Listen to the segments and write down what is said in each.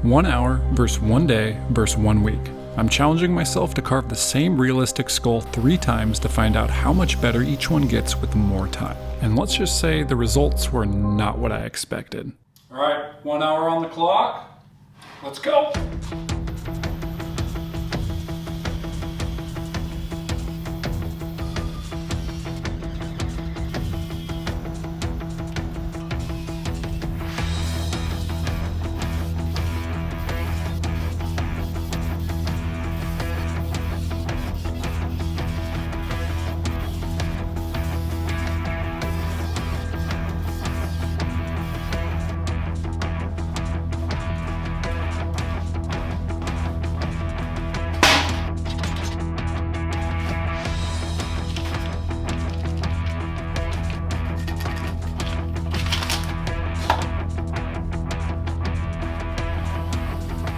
1 hour versus 1 day versus 1 week. I'm challenging myself to carve the same realistic skull 3 times to find out how much better each one gets with more time. And let's just say the results were not what I expected. All right, 1 hour on the clock. Let's go.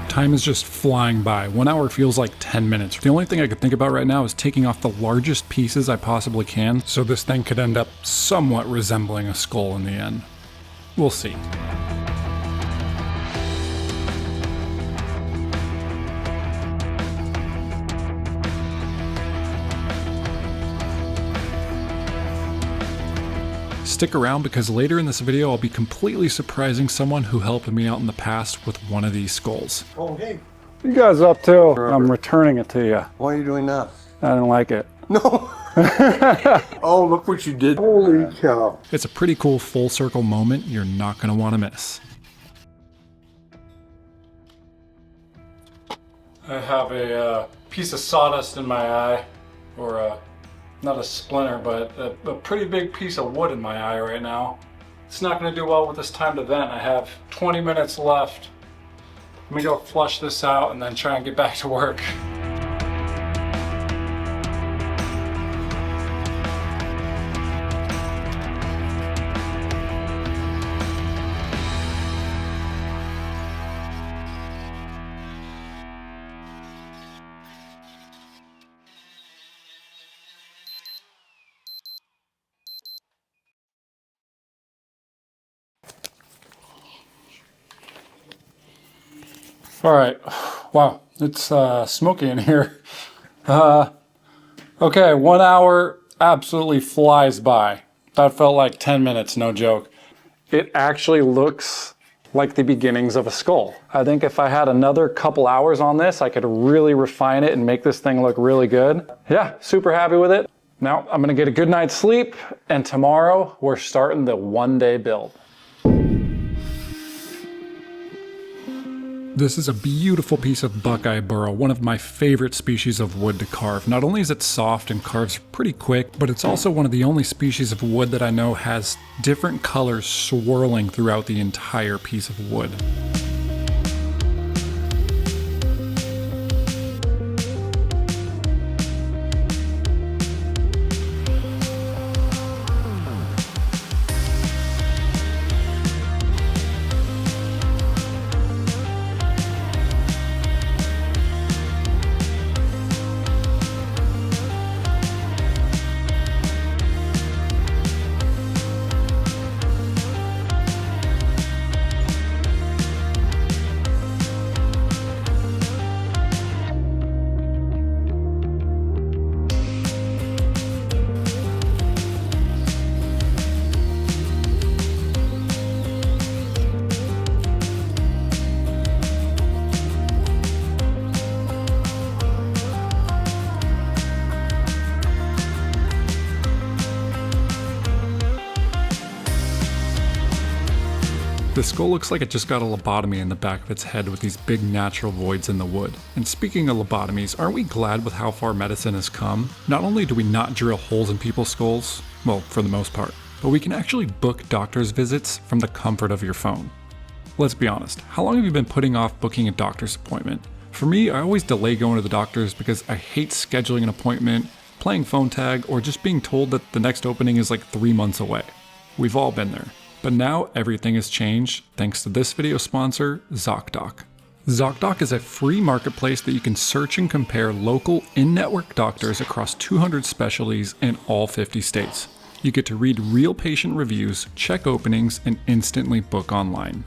Time is just flying by. 1 hour feels like 10 minutes. The only thing I could think about right now is taking off the largest pieces I possibly can, so this thing could end up somewhat resembling a skull in the end. We'll see. Stick around because later in this video I'll be completely surprising someone who helped me out in the past with one of these skulls. Oh, hey. What are you guys up to? I'm returning it to you. Why are you doing that? I didn't like it. No. Oh, look what you did. Holy cow. It's a pretty cool full circle moment you're not going to want to miss. I have a piece of sawdust in my eye, or not a splinter, but a pretty big piece of wood in my eye right now. It's not going to do well with this timed event. I have 20 minutes left. Let me go flush this out and then try and get back to work. All right, wow, it's smoky in here. Okay, 1 hour absolutely flies by. That felt like 10 minutes, no joke. It actually looks like the beginnings of a skull. I think if I had another couple hours on this, I could really refine it and make this thing look really good. Yeah, super happy with it. Now I'm gonna get a good night's sleep, and tomorrow we're starting the 1-day build. This is a beautiful piece of buckeye burl, one of my favorite species of wood to carve. Not only is it soft and carves pretty quick, but it's also one of the only species of wood that I know has different colors swirling throughout the entire piece of wood. The skull looks like it just got a lobotomy in the back of its head with these big natural voids in the wood. And speaking of lobotomies, aren't we glad with how far medicine has come? Not only do we not drill holes in people's skulls, well, for the most part, but we can actually book doctor's visits from the comfort of your phone. Let's be honest, how long have you been putting off booking a doctor's appointment? For me, I always delay going to the doctor's because I hate scheduling an appointment, playing phone tag, or just being told that the next opening is like 3 months away. We've all been there. But now everything has changed thanks to this video sponsor, ZocDoc. ZocDoc is a free marketplace that you can search and compare local in-network doctors across 200 specialties in all 50 states. You get to read real patient reviews, check openings, and instantly book online.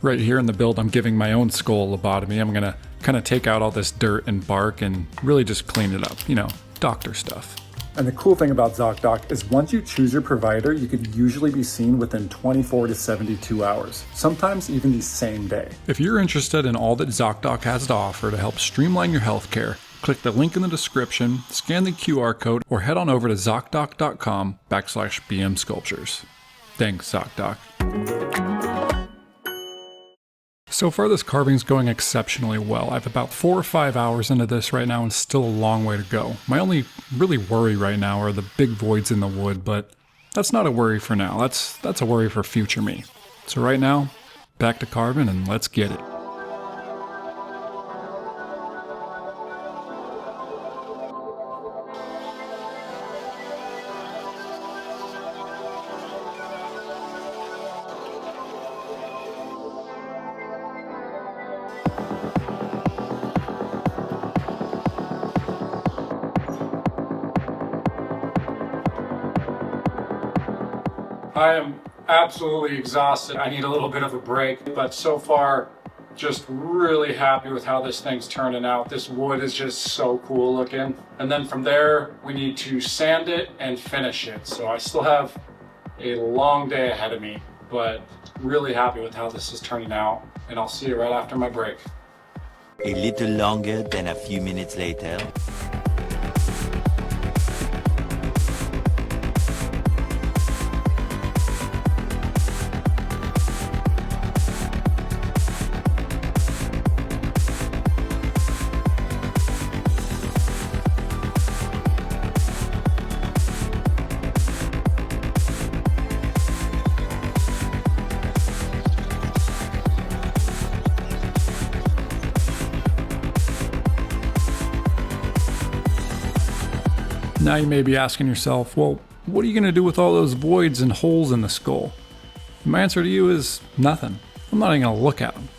Right here in the build, I'm giving my own skull a lobotomy. I'm gonna kind of take out all this dirt and bark and really just clean it up, you know, doctor stuff. And the cool thing about ZocDoc is once you choose your provider, you could usually be seen within 24 to 72 hours, sometimes even the same day. If you're interested in all that ZocDoc has to offer to help streamline your healthcare, click the link in the description, scan the QR code, or head on over to ZocDoc.com/BM Sculptures. Thanks, ZocDoc. So far this carving's going exceptionally well. I have about 4 or 5 hours into this right now and still a long way to go. My only really worry right now are the big voids in the wood, but that's not a worry for now. That's a worry for future me. So right now, back to carving and let's get it. I am absolutely exhausted. I need a little bit of a break, but so far, just really happy with how this thing's turning out. This wood is just so cool looking. And then from there, we need to sand it and finish it. So I still have a long day ahead of me, but really happy with how this is turning out. And I'll see you right after my break. A little longer than a few minutes later. Now you may be asking yourself, well, what are you going to do with all those voids and holes in the skull? My answer to you is nothing. I'm not even going to look at them.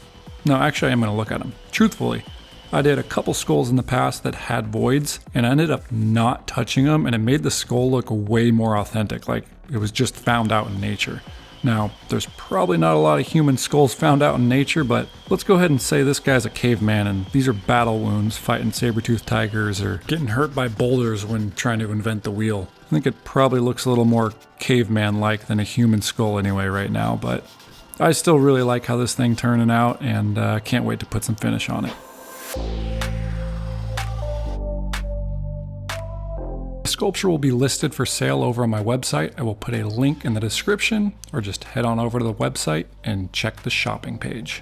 No, actually, I'm going to look at them. Truthfully, I did a couple skulls in the past that had voids, and I ended up not touching them, and it made the skull look way more authentic, like it was just found out in nature. Now, there's probably not a lot of human skulls found out in nature, but let's go ahead and say this guy's a caveman and these are battle wounds fighting saber-toothed tigers or getting hurt by boulders when trying to invent the wheel. I think it probably looks a little more caveman-like than a human skull anyway right now, but I still really like how this thing turning out and can't wait to put some finish on it. The sculpture will be listed for sale over on my website. I will put a link in the description, or just head on over to the website and check the shopping page.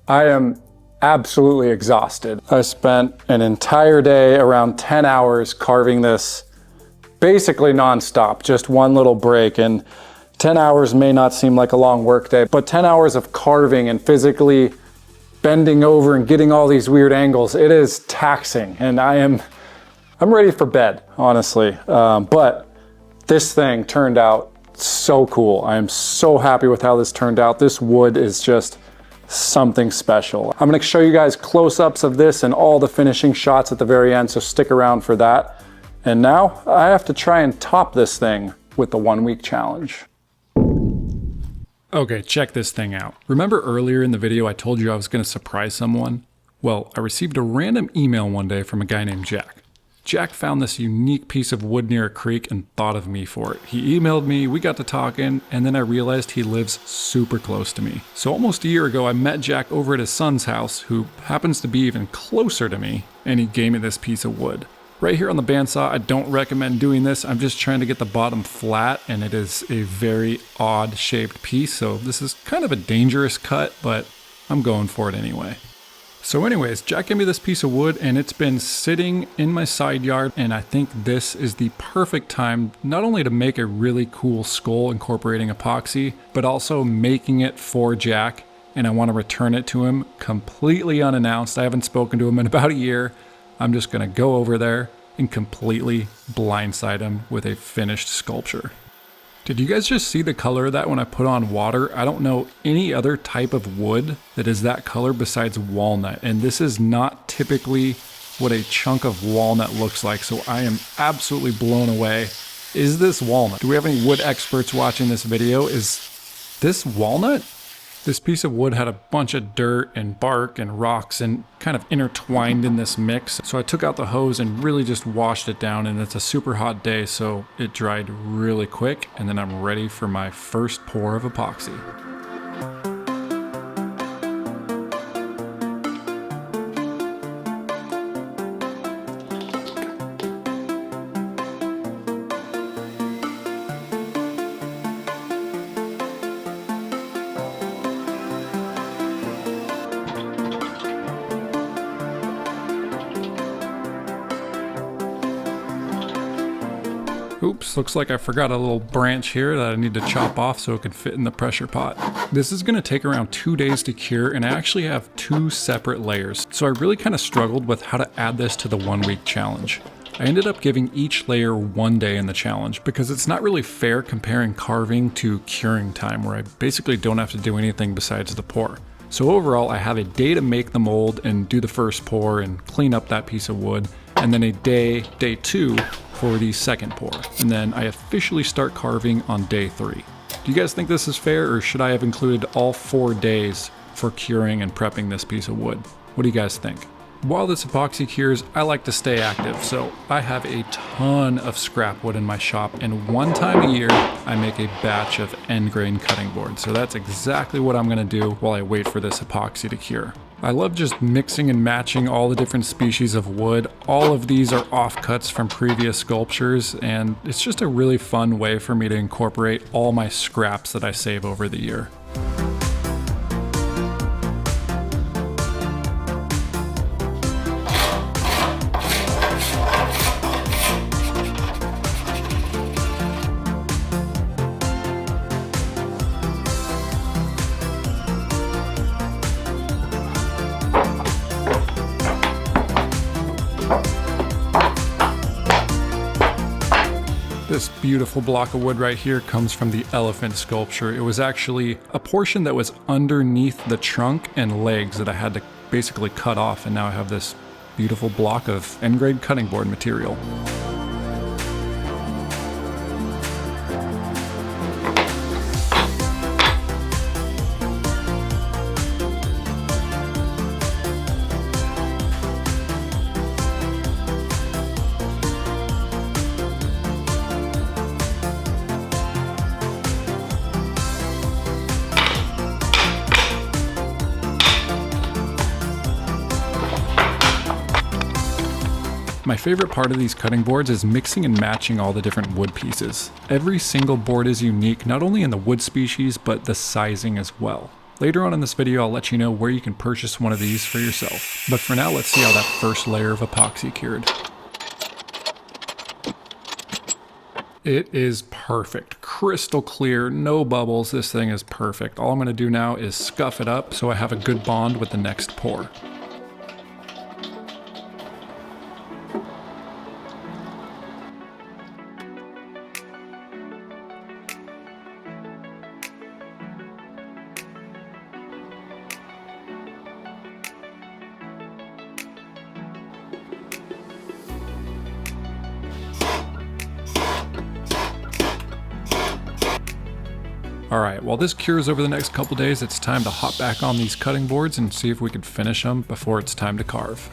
I am absolutely exhausted. I spent an entire day, around 10 hours, carving this basically nonstop, just one little break. And 10 hours may not seem like a long work day, but 10 hours of carving and physically bending over and getting all these weird angles, it is taxing. And I'm ready for bed, honestly. But this thing turned out so cool. I am so happy with how this turned out. This wood is just something special. I'm going to show you guys close-ups of this and all the finishing shots at the very end, so stick around for that. And now I have to try and top this thing with the 1 week challenge. Okay, check this thing out. Remember earlier in the video I told you I was going to surprise someone? Well, I received a random email one day from a guy named Jack. Jack found this unique piece of wood near a creek and thought of me for it. He emailed me, we got to talking, and then I realized he lives super close to me. So almost a year ago, I met Jack over at his son's house, who happens to be even closer to me, and he gave me this piece of wood. Right here on the bandsaw, I don't recommend doing this. I'm just trying to get the bottom flat, and it is a very odd shaped piece, so this is kind of a dangerous cut, but I'm going for it anyway. So anyways, Jack gave me this piece of wood and it's been sitting in my side yard, and I think this is the perfect time not only to make a really cool skull incorporating epoxy, but also making it for Jack, and I want to return it to him completely unannounced. I haven't spoken to him in about a year. I'm just going to go over there and completely blindside him with a finished sculpture. Did you guys just see the color of that when I put on water? I don't know any other type of wood that is that color besides walnut, and this is not typically what a chunk of walnut looks like, so I am absolutely blown away. Is this walnut? Do we have any wood experts watching this video? Is this walnut? This piece of wood had a bunch of dirt and bark and rocks and kind of intertwined in this mix. So I took out the hose and really just washed it down, and it's a super hot day, so it dried really quick, and then I'm ready for my first pour of epoxy. Oops, looks like I forgot a little branch here that I need to chop off so it can fit in the pressure pot. This is going to take around 2 days to cure, and I actually have 2 separate layers. So I really kind of struggled with how to add this to the 1 week challenge. I ended up giving each layer 1 day in the challenge because it's not really fair comparing carving to curing time, where I basically don't have to do anything besides the pour. So overall, I have a day to make the mold and do the first pour and clean up that piece of wood, and then a day 2, for the second pour. And then I officially start carving on day 3. Do you guys think this is fair, or should I have included all 4 days for curing and prepping this piece of wood? What do you guys think? While this epoxy cures, I like to stay active, so I have a ton of scrap wood in my shop, and 1 time a year I make a batch of end grain cutting board. So that's exactly what I'm gonna do while I wait for this epoxy to cure. I love just mixing and matching all the different species of wood. All of these are offcuts from previous sculptures, and it's just a really fun way for me to incorporate all my scraps that I save over the year. This beautiful block of wood right here comes from the elephant sculpture. It was actually a portion that was underneath the trunk and legs that I had to basically cut off, and now I have this beautiful block of end grade cutting board material. My favorite part of these cutting boards is mixing and matching all the different wood pieces. Every single board is unique, not only in the wood species, but the sizing as well. Later on in this video, I'll let you know where you can purchase one of these for yourself. But for now, let's see how that first layer of epoxy cured. It is perfect, crystal clear, no bubbles. This thing is perfect. All I'm gonna do now is scuff it up so I have a good bond with the next pour. Alright, while this cures over the next couple days, it's time to hop back on these cutting boards and see if we can finish them before it's time to carve.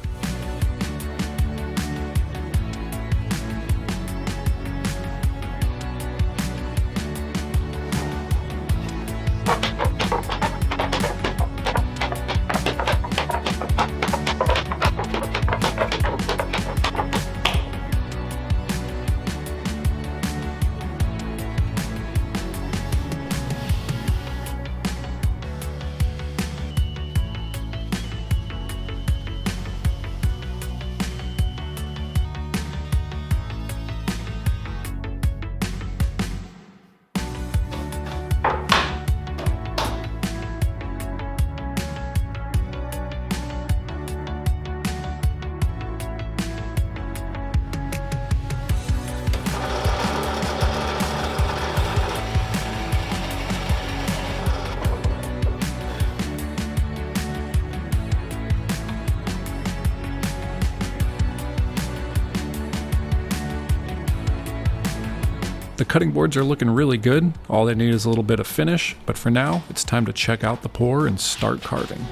The cutting boards are looking really good. All they need is a little bit of finish, but for now, it's time to check out the pour and start carving.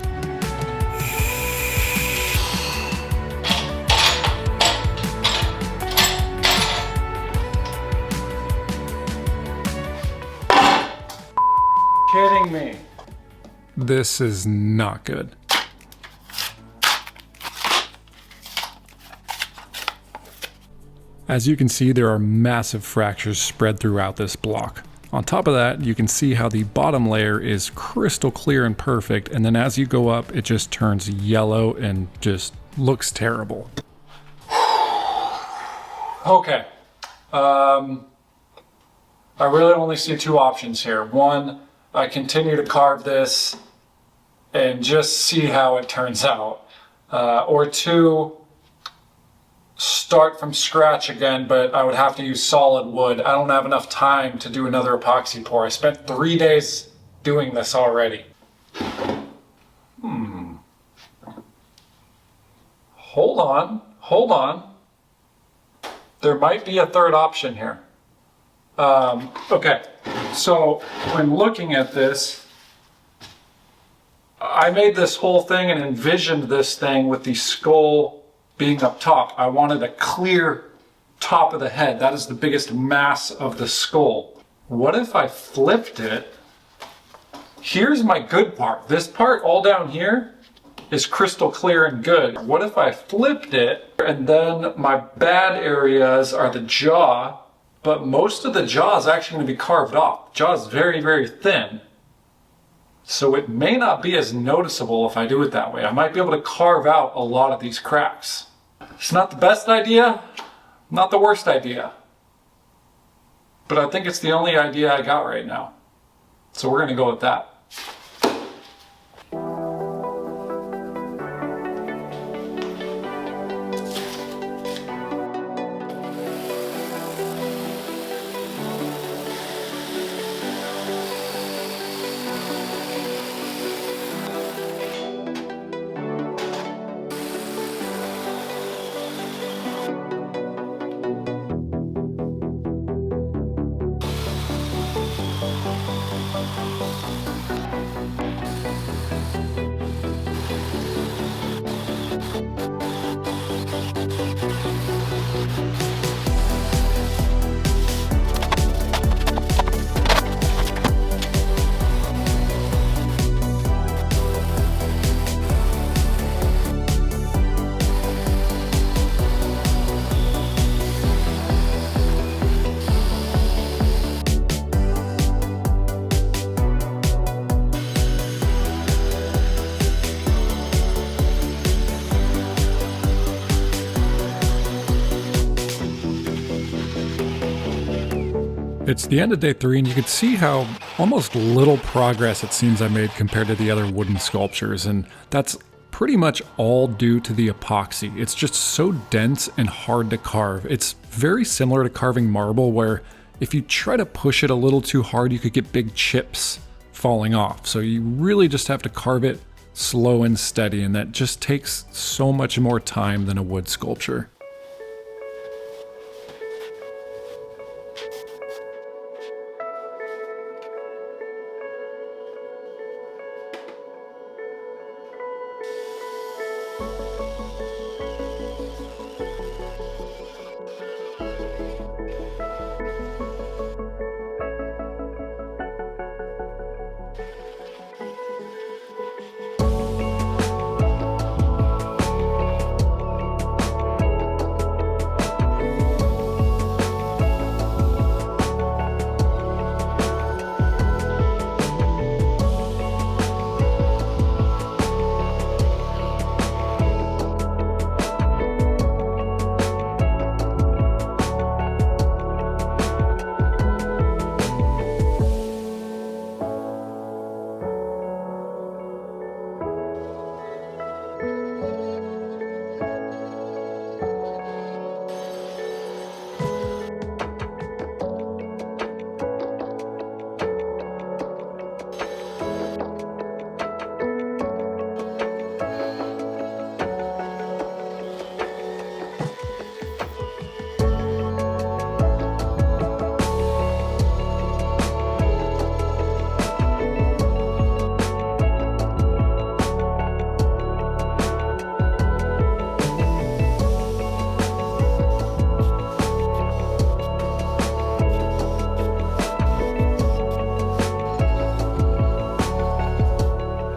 Kidding me. This is not good. As you can see, there are massive fractures spread throughout this block. On top of that, you can see how the bottom layer is crystal clear and perfect, and then as you go up, it just turns yellow and just looks terrible. Okay. I really only see two options here. One, I continue to carve this and just see how it turns out. Or two, start from scratch again, but I would have to use solid wood. I don't have enough time to do another epoxy pour. I spent 3 days doing this already. Hold on. There might be a third option here. Okay, so when looking at this, I made this whole thing and envisioned this thing with the skull being up top. I wanted a clear top of the head. That is the biggest mass of the skull. What if I flipped it? Here's my good part. This part all down here is crystal clear and good. What if I flipped it and then my bad areas are the jaw, but most of the jaw is actually going to be carved off. The jaw is very, very thin. So it may not be as noticeable if I do it that way. I might be able to carve out a lot of these cracks. It's not the best idea, not the worst idea. But I think it's the only idea I got right now. So we're going to go with that. It's the end of day 3, and you can see how almost little progress it seems I made compared to the other wooden sculptures, and that's pretty much all due to the epoxy. It's just so dense and hard to carve. It's very similar to carving marble, where if you try to push it a little too hard, you could get big chips falling off. So you really just have to carve it slow and steady, and that just takes so much more time than a wood sculpture.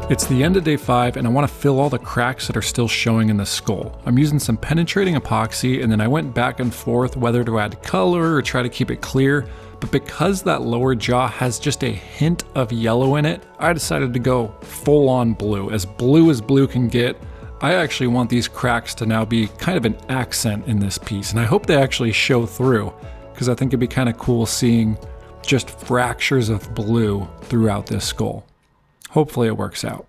It's the end of day 5 and I want to fill all the cracks that are still showing in the skull. I'm using some penetrating epoxy and then I went back and forth whether to add color or try to keep it clear, but because that lower jaw has just a hint of yellow in it, I decided to go full on blue as blue can get. I actually want these cracks to now be kind of an accent in this piece, and I hope they actually show through because I think it'd be kind of cool seeing just fractures of blue throughout this skull. Hopefully it works out.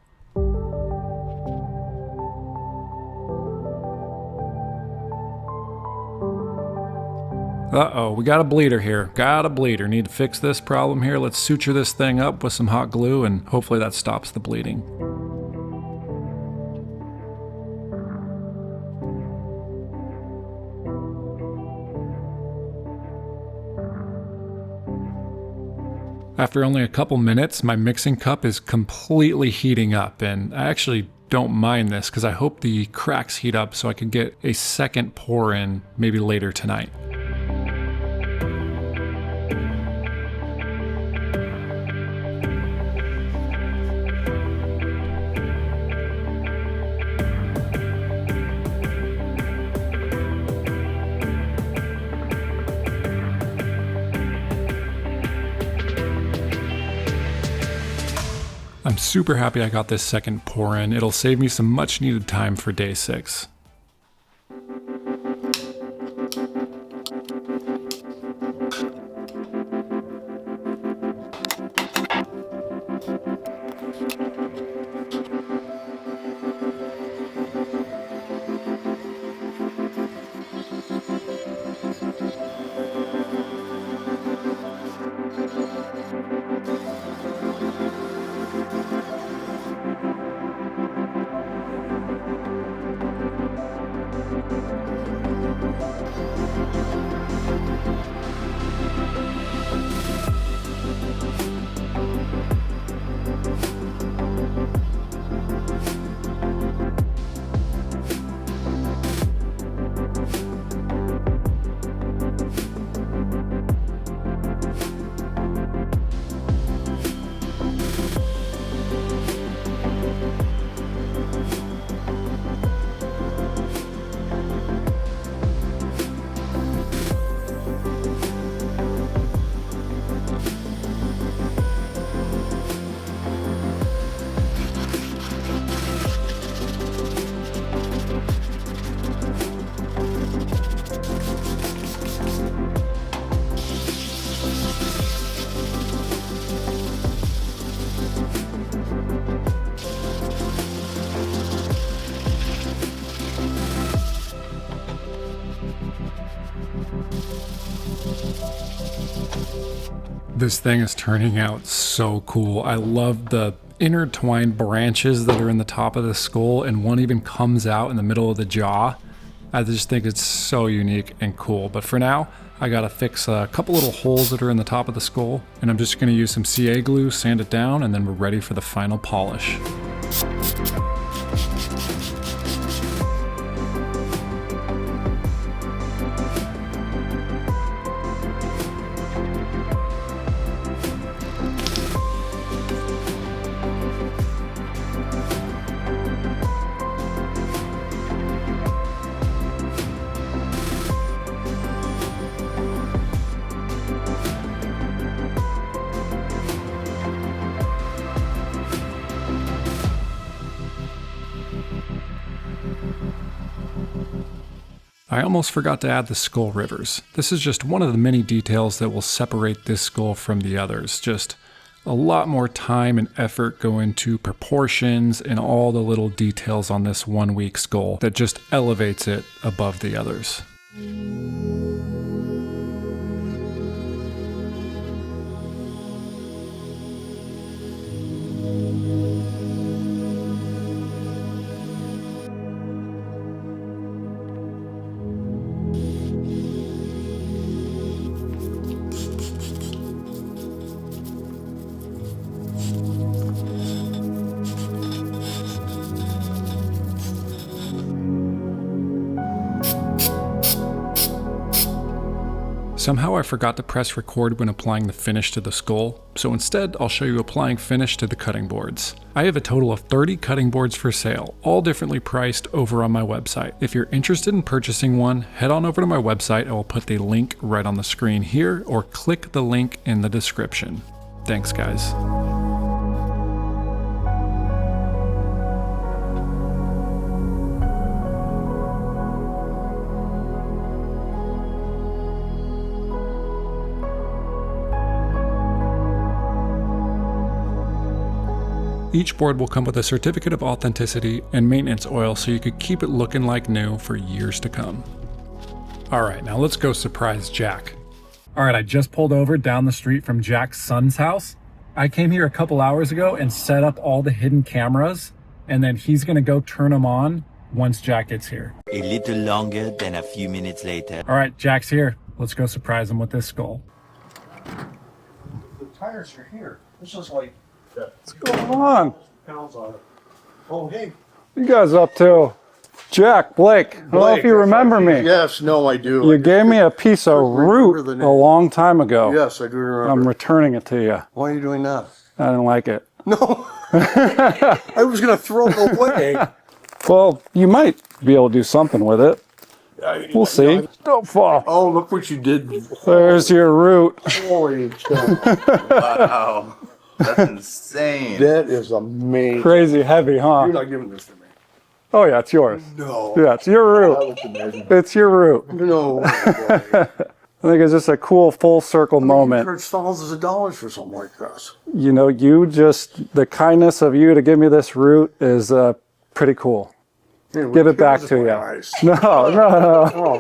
Uh-oh, we got a bleeder here. Got a bleeder. Need to fix this problem here. Let's suture this thing up with some hot glue and hopefully that stops the bleeding. After only a couple minutes, my mixing cup is completely heating up, and I actually don't mind this because I hope the cracks heat up so I can get a second pour in maybe later tonight. I'm super happy I got this second pour in. It'll save me some much needed time for day 6. This thing is turning out so cool. I love the intertwined branches that are in the top of the skull, and one even comes out in the middle of the jaw. I just think it's so unique and cool. But for now, I gotta fix a couple little holes that are in the top of the skull, and I'm just gonna use some CA glue, sand it down, and then we're ready for the final polish. I almost forgot to add the skull rivers. This is just one of the many details that will separate this skull from the others. Just a lot more time and effort go into proportions and all the little details on this 1 week skull that just elevates it above the others. Somehow I forgot to press record when applying the finish to the skull, so instead I'll show you applying finish to the cutting boards. I have a total of 30 cutting boards for sale, all differently priced over on my website. If you're interested in purchasing one, head on over to my website. I will put the link right on the screen here, or click the link in the description. Thanks, guys. Each board will come with a certificate of authenticity and maintenance oil so you could keep it looking like new for years to come. Alright, now let's go surprise Jack. Alright, I just pulled over down the street from Jack's son's house. I came here a couple hours ago and set up all the hidden cameras, and then he's gonna go turn them on once Jack gets here. A little longer than a few minutes later. Alright, Jack's here. Let's go surprise him with this skull. The tires are here. This is like What's going on? pounds on it. Oh, hey. What you guys up to? Jack, Blake, I don't know if you remember me. Yes, no, I do. You gave me a piece of root the a name. long time ago. Yes, I do remember. I'm returning it to you. Why are you doing that? I didn't like it. No. I was going to throw it away. Well, you might be able to do something with it. We'll see. Don't fall. Oh, look what you did. There's your root. Holy cow. Wow, that's insane. That is amazing. Crazy heavy, huh? You're not giving this to me. Oh yeah, it's yours. No. Yeah, it's your That root. looks amazing. It's your root. No. I think it's just a cool full circle moment. Charge thousands of dollars for something like this. You know, the kindness of you to give me this root is pretty cool. Hey, Give it what back kills to my you. eyes? No. Oh.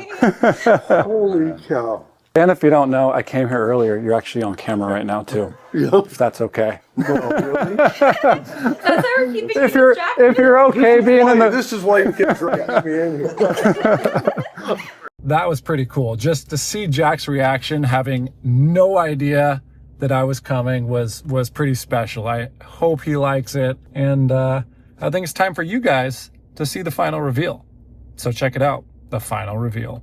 Holy cow. And if you don't know, I came here earlier. You're actually on camera right now too. Yep. If that's okay. Oh, really? That's how we're keeping If you you're distracted. okay being in the This is why you can't drag me in here. That was pretty cool. Just to see Jack's reaction, having no idea that I was coming, was pretty special. I hope he likes it. And I think it's time for you guys to see the final reveal. So check it out, the final reveal.